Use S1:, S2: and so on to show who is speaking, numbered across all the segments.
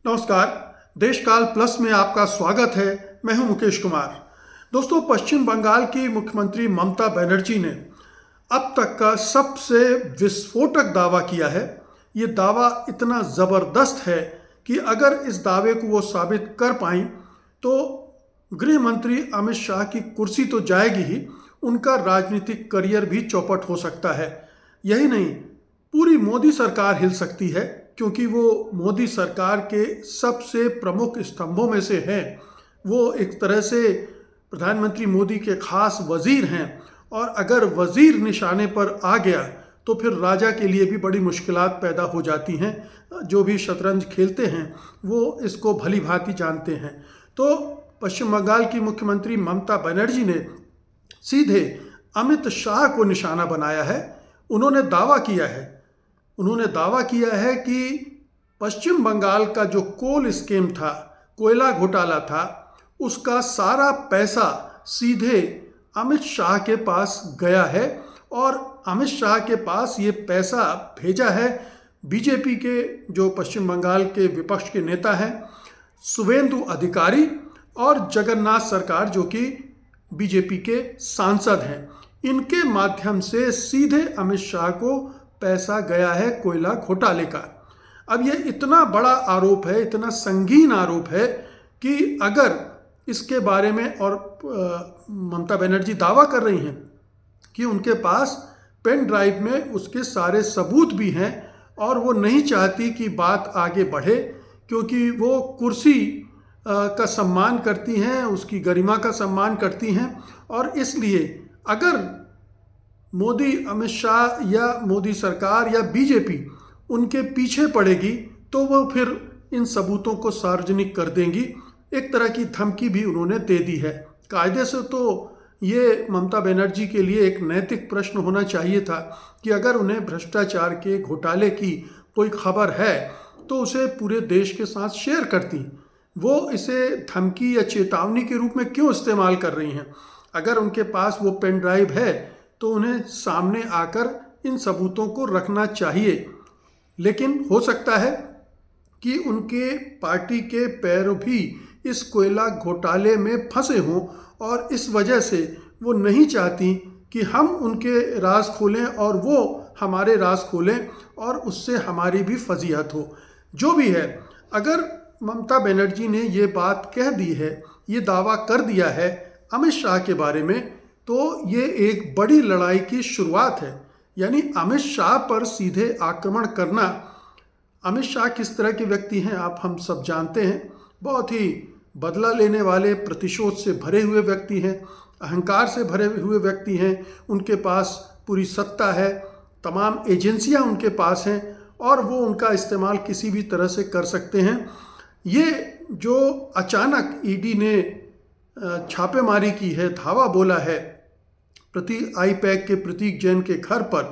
S1: नमस्कार। देशकाल प्लस में आपका स्वागत है। मैं हूं मुकेश कुमार। दोस्तों, पश्चिम बंगाल की मुख्यमंत्री ममता बनर्जी ने अब तक का सबसे विस्फोटक दावा किया है। ये दावा इतना ज़बरदस्त है कि अगर इस दावे को वो साबित कर पाई तो गृह मंत्री अमित शाह की कुर्सी तो जाएगी ही, उनका राजनीतिक करियर भी चौपट हो सकता है। यही नहीं, पूरी मोदी सरकार हिल सकती है, क्योंकि वो मोदी सरकार के सबसे प्रमुख स्तंभों में से हैं। वो एक तरह से प्रधानमंत्री मोदी के खास वजीर हैं, और अगर वजीर निशाने पर आ गया तो फिर राजा के लिए भी बड़ी मुश्किलात पैदा हो जाती हैं। जो भी शतरंज खेलते हैं वो इसको भली भांति जानते हैं। तो पश्चिम बंगाल की मुख्यमंत्री ममता बनर्जी ने सीधे अमित शाह को निशाना बनाया है। उन्होंने दावा किया है कि पश्चिम बंगाल का जो कोल स्कीम था, कोयला घोटाला था, उसका सारा पैसा सीधे अमित शाह के पास गया है, और अमित शाह के पास ये पैसा भेजा है बीजेपी के जो पश्चिम बंगाल के विपक्ष के नेता हैं, शुवेंदु अधिकारी, और जगन्नाथ सरकार जो कि बीजेपी के सांसद हैं। इनके माध्यम से सीधे अमित शाह को पैसा गया है कोयला घोटाले का। अब ये इतना बड़ा आरोप है, इतना संगीन आरोप है कि अगर इसके बारे में, और ममता बनर्जी दावा कर रही हैं कि उनके पास पेन ड्राइव में उसके सारे सबूत भी हैं, और वो नहीं चाहती कि बात आगे बढ़े, क्योंकि वो कुर्सी का सम्मान करती हैं, उसकी गरिमा का सम्मान करती हैं। और इसलिए अगर मोदी, अमित शाह या मोदी सरकार या बीजेपी उनके पीछे पड़ेगी तो वो फिर इन सबूतों को सार्वजनिक कर देंगी। एक तरह की धमकी भी उन्होंने दे दी है। कायदे से तो ये ममता बनर्जी के लिए एक नैतिक प्रश्न होना चाहिए था कि अगर उन्हें भ्रष्टाचार के घोटाले की कोई खबर है तो उसे पूरे देश के साथ शेयर करती। वो इसे धमकी या चेतावनी के रूप में क्यों इस्तेमाल कर रही हैं? अगर उनके पास वो पेन ड्राइव है तो उन्हें सामने आकर इन सबूतों को रखना चाहिए। लेकिन हो सकता है कि उनके पार्टी के पैरों भी इस कोयला घोटाले में फंसे हों, और इस वजह से वो नहीं चाहती कि हम उनके राज खोलें और वो हमारे राज खोलें, और उससे हमारी भी फजीहत हो। जो भी है, अगर ममता बनर्जी ने ये बात कह दी है, ये दावा कर दिया है अमित शाह के बारे में, तो ये एक बड़ी लड़ाई की शुरुआत है। यानी अमित शाह पर सीधे आक्रमण करना। अमित शाह किस तरह के व्यक्ति हैं आप हम सब जानते हैं। बहुत ही बदला लेने वाले, प्रतिशोध से भरे हुए व्यक्ति हैं, अहंकार से भरे हुए व्यक्ति हैं। उनके पास पूरी सत्ता है, तमाम एजेंसियां उनके पास हैं, और वो उनका इस्तेमाल किसी भी तरह से कर सकते हैं। ये जो अचानक ईडी ने छापेमारी की है, धावा बोला है आईपैक के प्रतीक जैन के घर पर,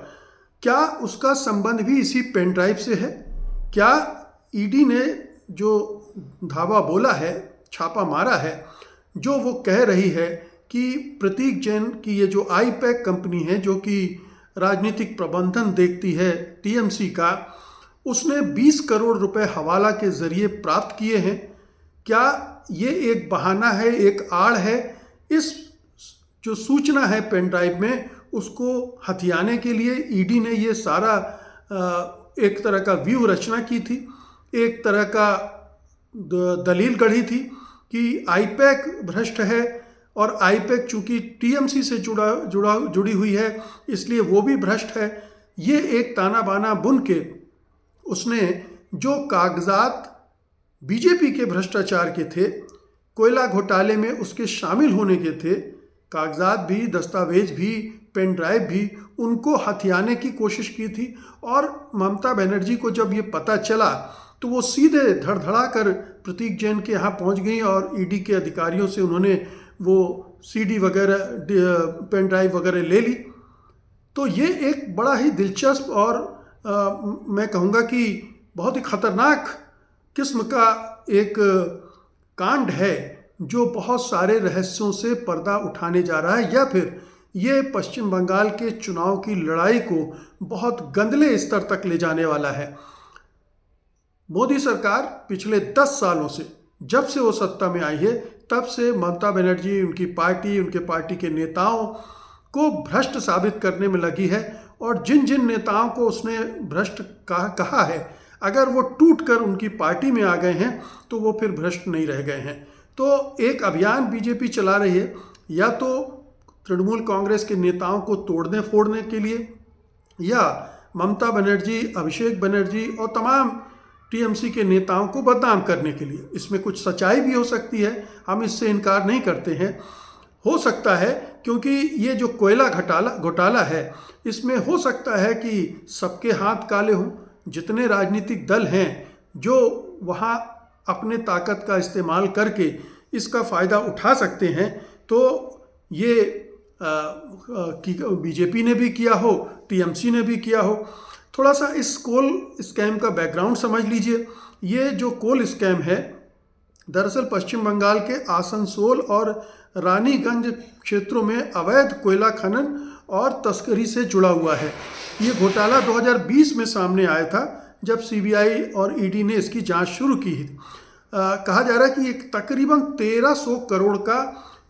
S1: क्या उसका संबंध भी इसी पेन ड्राइव से है? क्या ईडी ने जो धावा बोला है, छापा मारा है, जो वो कह रही है कि प्रतीक जैन की ये जो आईपैक कंपनी है, जो कि राजनीतिक प्रबंधन देखती है टीएमसी का, उसने 20 करोड़ रुपए हवाला के जरिए प्राप्त किए हैं? क्या ये एक बहाना है, एक आड़ है? इस जो सूचना है पेन ड्राइव में, उसको हथियाने के लिए ईडी ने ये सारा एक तरह का व्यूह रचना की थी, एक तरह का दलील गढ़ी थी कि आईपैक भ्रष्ट है, और आईपैक चूंकि टीएमसी से जुड़ी हुई है इसलिए वो भी भ्रष्ट है। ये एक ताना बाना बुन के उसने जो कागजात बीजेपी के भ्रष्टाचार के थे, कोयला घोटाले में उसके शामिल होने के थे, कागजात भी, दस्तावेज भी, पेन ड्राइव भी, उनको हथियाने की कोशिश की थी। और ममता बनर्जी को जब ये पता चला तो वो सीधे धड़धड़ा कर प्रतीक जैन के यहाँ पहुँच गई, और ईडी के अधिकारियों से उन्होंने वो सीडी वगैरह, पेन ड्राइव वगैरह ले ली। तो ये एक बड़ा ही दिलचस्प और मैं कहूँगा कि बहुत ही खतरनाक किस्म का एक कांड है, जो बहुत सारे रहस्यों से पर्दा उठाने जा रहा है, या फिर ये पश्चिम बंगाल के चुनाव की लड़ाई को बहुत गंदले स्तर तक ले जाने वाला है। मोदी सरकार पिछले 10 सालों से, जब से वो सत्ता में आई है, तब से ममता बनर्जी, उनकी पार्टी, उनके पार्टी के नेताओं को भ्रष्ट साबित करने में लगी है। और जिन जिन नेताओं को उसने भ्रष्ट कहा है, अगर वो टूट कर उनकी पार्टी में आ गए हैं तो वो फिर भ्रष्ट नहीं रह गए हैं। तो एक अभियान बीजेपी चला रही है, या तो तृणमूल कांग्रेस के नेताओं को तोड़ने फोड़ने के लिए, या ममता बनर्जी, अभिषेक बनर्जी और तमाम टीएमसी के नेताओं को बदनाम करने के लिए। इसमें कुछ सच्चाई भी हो सकती है, हम इससे इनकार नहीं करते हैं। हो सकता है, क्योंकि ये जो कोयला घोटाला है, इसमें हो सकता है कि सबके हाथ काले हों। जितने राजनीतिक दल हैं जो वहाँ अपने ताकत का इस्तेमाल करके इसका फ़ायदा उठा सकते हैं, तो ये बीजेपी ने भी किया हो, टीएमसी ने भी किया हो। थोड़ा सा इस कोल स्कैम का बैकग्राउंड समझ लीजिए। ये जो कोल स्कैम है, दरअसल पश्चिम बंगाल के आसनसोल और रानीगंज क्षेत्रों में अवैध कोयला खनन और तस्करी से जुड़ा हुआ है। ये घोटाला 2020 में सामने आया था, जब सीबीआई और ईडी ने इसकी जांच शुरू की। कहा जा रहा है कि एक तकरीबन 1300 करोड़ का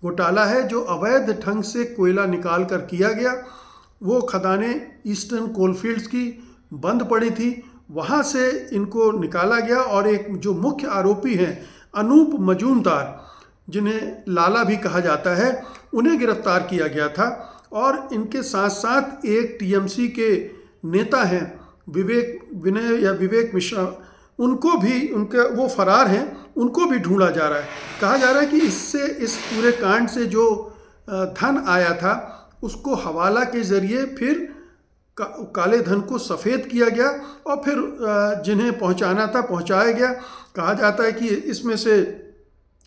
S1: घोटाला है, जो अवैध ढंग से कोयला निकाल कर किया गया। वो खदानें ईस्टर्न कोलफील्ड्स की बंद पड़ी थी, वहाँ से इनको निकाला गया। और एक जो मुख्य आरोपी हैं अनूप मजूमदार, जिन्हें लाला भी कहा जाता है, उन्हें गिरफ्तार किया गया था। और इनके साथ साथ एक टीएमसी के नेता हैं विवेक मिश्रा, उनको भी, उनके वो फरार हैं, उनको भी ढूंढा जा रहा है। कहा जा रहा है कि इससे, इस पूरे कांड से जो धन आया था उसको हवाला के ज़रिए फिर काले धन को सफ़ेद किया गया और फिर जिन्हें पहुंचाना था पहुंचाया गया। कहा जाता है कि इसमें से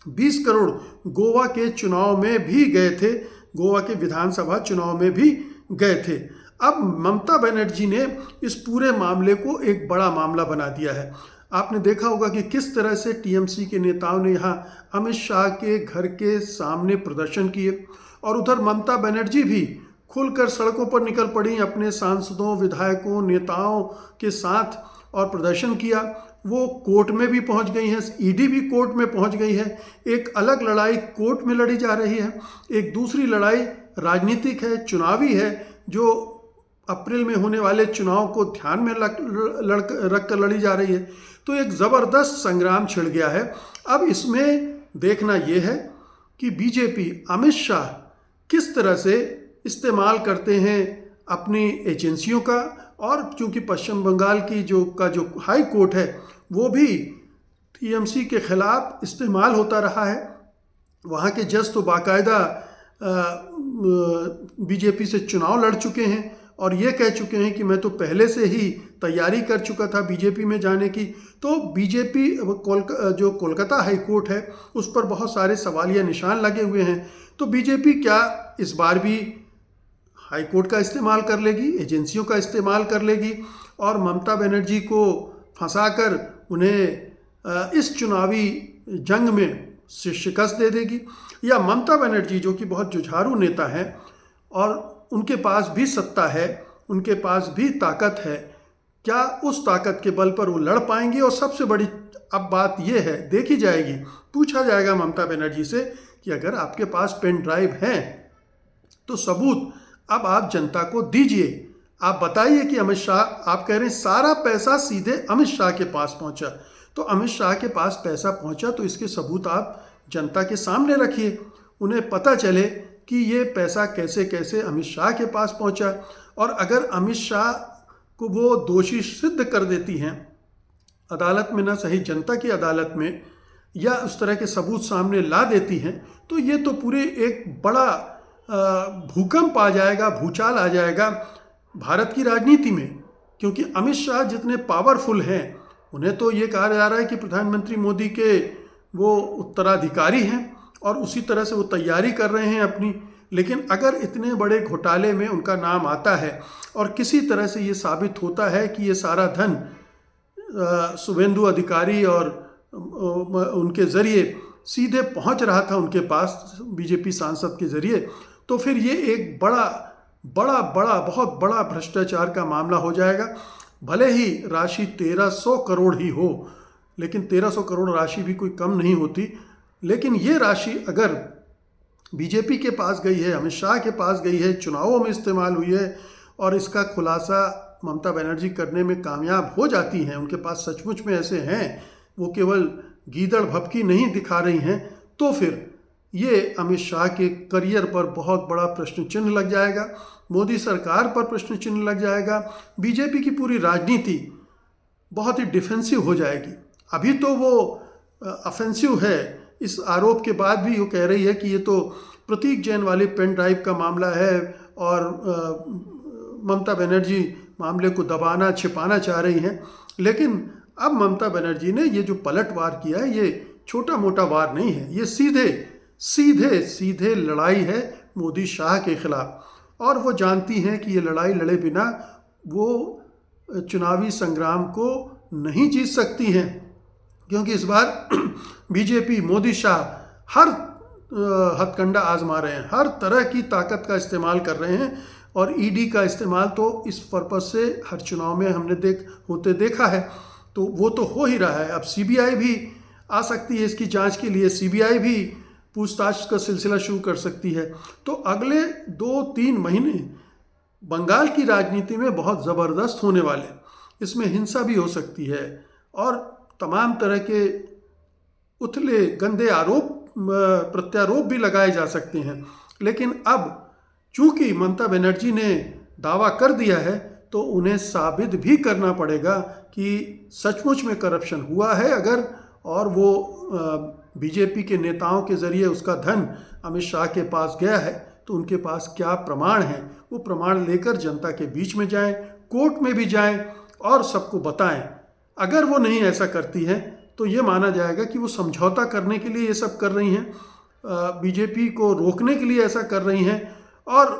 S1: 20 करोड़ गोवा के चुनाव में भी गए थे, गोवा के विधानसभा चुनाव में भी गए थे। अब ममता बनर्जी ने इस पूरे मामले को एक बड़ा मामला बना दिया है। आपने देखा होगा कि किस तरह से टीएमसी के नेताओं ने यहाँ अमित शाह के घर के सामने प्रदर्शन किए, और उधर ममता बनर्जी भी खुलकर सड़कों पर निकल पड़ी अपने सांसदों, विधायकों, नेताओं के साथ और प्रदर्शन किया। वो कोर्ट में भी पहुंच गई हैं, ईडी भी कोर्ट में पहुंच गई है। एक अलग लड़ाई कोर्ट में लड़ी जा रही है, एक दूसरी लड़ाई राजनीतिक है, चुनावी है, जो अप्रैल में होने वाले चुनाव को ध्यान में रख कर लड़ी जा रही है। तो एक ज़बरदस्त संग्राम छिड़ गया है। अब इसमें देखना यह है कि बीजेपी, अमित शाह किस तरह से इस्तेमाल करते हैं अपनी एजेंसियों का। और चूंकि पश्चिम बंगाल की जो हाई कोर्ट है वो भी टीएमसी के खिलाफ इस्तेमाल होता रहा है। वहाँ के जज तो बाकायदा बीजेपी से चुनाव लड़ चुके हैं और ये कह चुके हैं कि मैं तो पहले से ही तैयारी कर चुका था बीजेपी में जाने की। तो बीजेपी जो कोलकाता हाई कोर्ट है उस पर बहुत सारे सवालिया निशान लगे हुए हैं। तो बीजेपी क्या इस बार भी हाई कोर्ट का इस्तेमाल कर लेगी, एजेंसियों का इस्तेमाल कर लेगी और ममता बनर्जी को फंसाकर उन्हें इस चुनावी जंग में शिकस्त दे देगी? या ममता बनर्जी जो कि बहुत जुझारू नेता हैं और उनके पास भी सत्ता है, उनके पास भी ताकत है, क्या उस ताकत के बल पर वो लड़ पाएंगी? और सबसे बड़ी अब बात यह है, देखी जाएगी, पूछा जाएगा ममता बनर्जी से कि अगर आपके पास पेन ड्राइव है तो सबूत अब आप जनता को दीजिए। आप बताइए कि अमित शाह, आप कह रहे हैं सारा पैसा सीधे अमित शाह के पास पहुंचा, तो अमित शाह के पास पैसा पहुंचा तो इसके सबूत आप जनता के सामने रखिए, उन्हें पता चले कि ये पैसा कैसे कैसे अमित शाह के पास पहुंचा। और अगर अमित शाह को वो दोषी सिद्ध कर देती हैं अदालत में, ना सही जनता की अदालत में, या उस तरह के सबूत सामने ला देती हैं, तो ये तो पूरे एक बड़ा भूकंप आ जाएगा, भूचाल आ जाएगा भारत की राजनीति में। क्योंकि अमित शाह जितने पावरफुल हैं, उन्हें तो ये कहा जा रहा है कि प्रधानमंत्री मोदी के वो उत्तराधिकारी हैं और उसी तरह से वो तैयारी कर रहे हैं अपनी। लेकिन अगर इतने बड़े घोटाले में उनका नाम आता है और किसी तरह से ये साबित होता है कि ये सारा धन शुभेंदु अधिकारी और उनके ज़रिए सीधे पहुंच रहा था उनके पास बीजेपी सांसद के ज़रिए, तो फिर ये एक बहुत बड़ा भ्रष्टाचार का मामला हो जाएगा। भले ही राशि 1300 करोड़ ही हो, लेकिन 1300 करोड़ राशि भी कोई कम नहीं होती। लेकिन ये राशि अगर बीजेपी के पास गई है, अमित शाह के पास गई है, चुनावों में इस्तेमाल हुई है और इसका खुलासा ममता बनर्जी करने में कामयाब हो जाती हैं, उनके पास सचमुच में ऐसे हैं, वो केवल गीदड़ भभकी नहीं दिखा रही हैं, तो फिर ये अमित शाह के करियर पर बहुत बड़ा प्रश्न चिन्ह लग जाएगा, मोदी सरकार पर प्रश्न चिन्ह लग जाएगा, बीजेपी की पूरी राजनीति बहुत ही डिफेंसिव हो जाएगी। अभी तो वो ऑफेंसिव है, इस आरोप के बाद भी वो कह रही है कि ये तो प्रतीक जैन वाले पेन ड्राइव का मामला है और ममता बनर्जी मामले को दबाना छिपाना चाह रही हैं। लेकिन अब ममता बनर्जी ने ये जो पलटवार किया है, ये छोटा मोटा वार नहीं है, ये सीधे लड़ाई है मोदी शाह के खिलाफ। और वो जानती हैं कि ये लड़ाई लड़े बिना वो चुनावी संग्राम को नहीं जीत सकती हैं, क्योंकि इस बार बीजेपी मोदी शाह हर हथकंडा आजमा रहे हैं, हर तरह की ताकत का इस्तेमाल कर रहे हैं। और ईडी का इस्तेमाल तो इस पर्पज़ से हर चुनाव में हमने देखा है, तो वो तो हो ही रहा है। अब सीबीआई भी आ सकती है इसकी जांच के लिए, सीबीआई भी पूछताछ का सिलसिला शुरू कर सकती है। तो अगले 2-3 महीने बंगाल की राजनीति में बहुत ज़बरदस्त होने वाले, इसमें हिंसा भी हो सकती है और तमाम तरह के उथले गंदे आरोप प्रत्यारोप भी लगाए जा सकते हैं। लेकिन अब चूंकि ममता बनर्जी ने दावा कर दिया है, तो उन्हें साबित भी करना पड़ेगा कि सचमुच में करप्शन हुआ है अगर, और वो बीजेपी के नेताओं के ज़रिए उसका धन अमित शाह के पास गया है, तो उनके पास क्या प्रमाण हैं। वो प्रमाण लेकर जनता के बीच में जाएं, कोर्ट में भी जाएं और सबको बताएं। अगर वो नहीं ऐसा करती हैं तो ये माना जाएगा कि वो समझौता करने के लिए ये सब कर रही हैं, बीजेपी को रोकने के लिए ऐसा कर रही हैं, और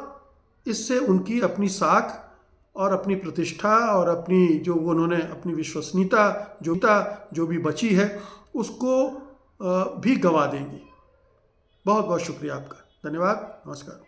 S1: इससे उनकी अपनी साख और अपनी प्रतिष्ठा और अपनी जो उन्होंने अपनी विश्वसनीयता जो भी बची है उसको भी गंवा देंगी। बहुत बहुत शुक्रिया आपका, धन्यवाद, नमस्कार।